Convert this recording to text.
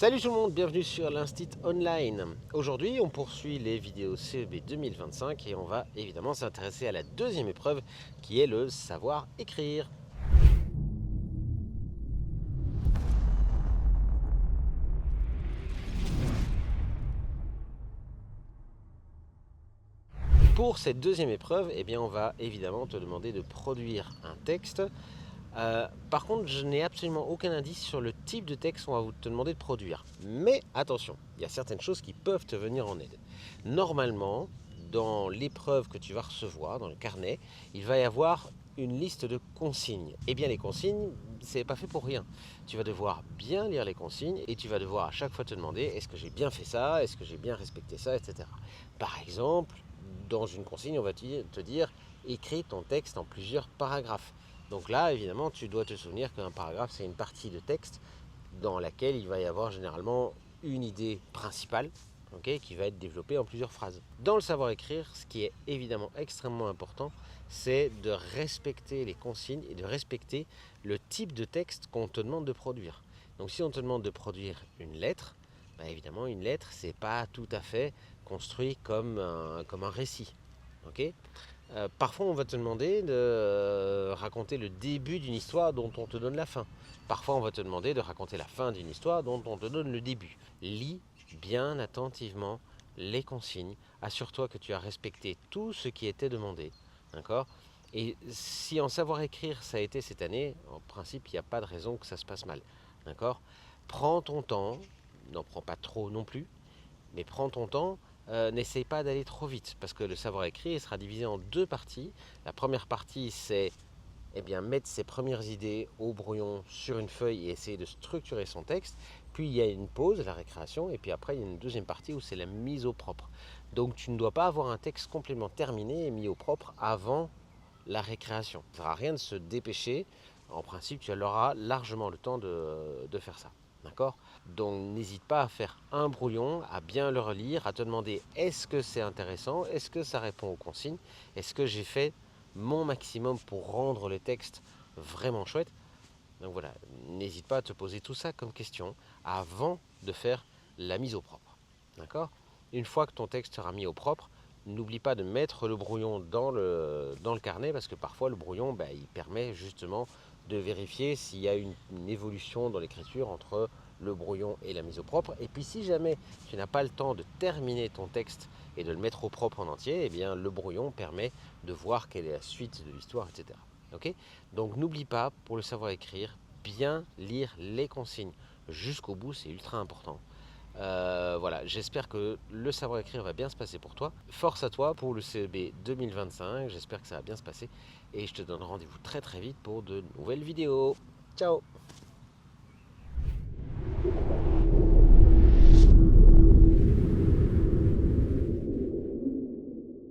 Salut tout le monde, bienvenue sur l'Instit Online. Aujourd'hui, on poursuit les vidéos CEB 2025 et on va évidemment s'intéresser à la deuxième épreuve qui est le savoir écrire. Pour cette deuxième épreuve, on va évidemment te demander de produire un texte. Par contre, je n'ai absolument aucun indice sur le type de texte qu'on va te demander de produire. Mais attention, il y a certaines choses qui peuvent te venir en aide. Normalement, dans l'épreuve que tu vas recevoir, dans le carnet, il va y avoir une liste de consignes. Eh bien, les consignes, c'est pas fait pour rien. Tu vas devoir bien lire les consignes et tu vas devoir à chaque fois te demander est-ce que j'ai bien fait ça, est-ce que j'ai bien respecté ça, etc. Par exemple, dans une consigne, on va te dire écris ton texte en plusieurs paragraphes. Donc là, évidemment, tu dois te souvenir qu'un paragraphe, c'est une partie de texte dans laquelle il va y avoir généralement une idée principale, qui va être développée en plusieurs phrases. Dans le savoir écrire, ce qui est évidemment extrêmement important, c'est de respecter les consignes et de respecter le type de texte qu'on te demande de produire. Donc si on te demande de produire une lettre, évidemment une lettre, c'est pas tout à fait construit comme un récit. Parfois, on va te demander de raconter le début d'une histoire dont on te donne la fin. Parfois, on va te demander de raconter la fin d'une histoire dont on te donne le début. Lis bien attentivement les consignes. Assure-toi que tu as respecté tout ce qui était demandé. D'accord ? Et si en savoir écrire ça a été cette année, en principe, il n'y a pas de raison que ça se passe mal. D'accord ? Prends ton temps, n'en prends pas trop non plus, mais prends ton temps. N'essaye pas d'aller trop vite parce que le savoir écrire sera divisé en deux parties. La première partie, c'est mettre ses premières idées au brouillon sur une feuille et essayer de structurer son texte. Puis il y a une pause, la récréation, et puis après il y a une deuxième partie où c'est la mise au propre. Donc tu ne dois pas avoir un texte complètement terminé et mis au propre avant la récréation. Ça ne sert à rien de se dépêcher. En principe, tu auras largement le temps de faire ça. D'accord ? Donc n'hésite pas à faire un brouillon, à bien le relire, à te demander est-ce que c'est intéressant, est-ce que ça répond aux consignes, est-ce que j'ai fait mon maximum pour rendre le texte vraiment chouette. Donc voilà, n'hésite pas à te poser tout ça comme question avant de faire la mise au propre. D'accord ? Une fois que ton texte sera mis au propre, n'oublie pas de mettre le brouillon dans le carnet parce que parfois le brouillon, il permet justement de vérifier s'il y a une évolution dans l'écriture entre le brouillon et la mise au propre. Et puis si jamais tu n'as pas le temps de terminer ton texte et de le mettre au propre en entier, le brouillon permet de voir quelle est la suite de l'histoire, etc. Donc n'oublie pas, pour le savoir écrire, bien lire les consignes jusqu'au bout, c'est ultra important. Voilà, j'espère que le savoir écrire va bien se passer pour toi. Force à toi pour le CEB 2025, j'espère que ça va bien se passer et je te donne rendez-vous très très vite pour de nouvelles vidéos. Ciao!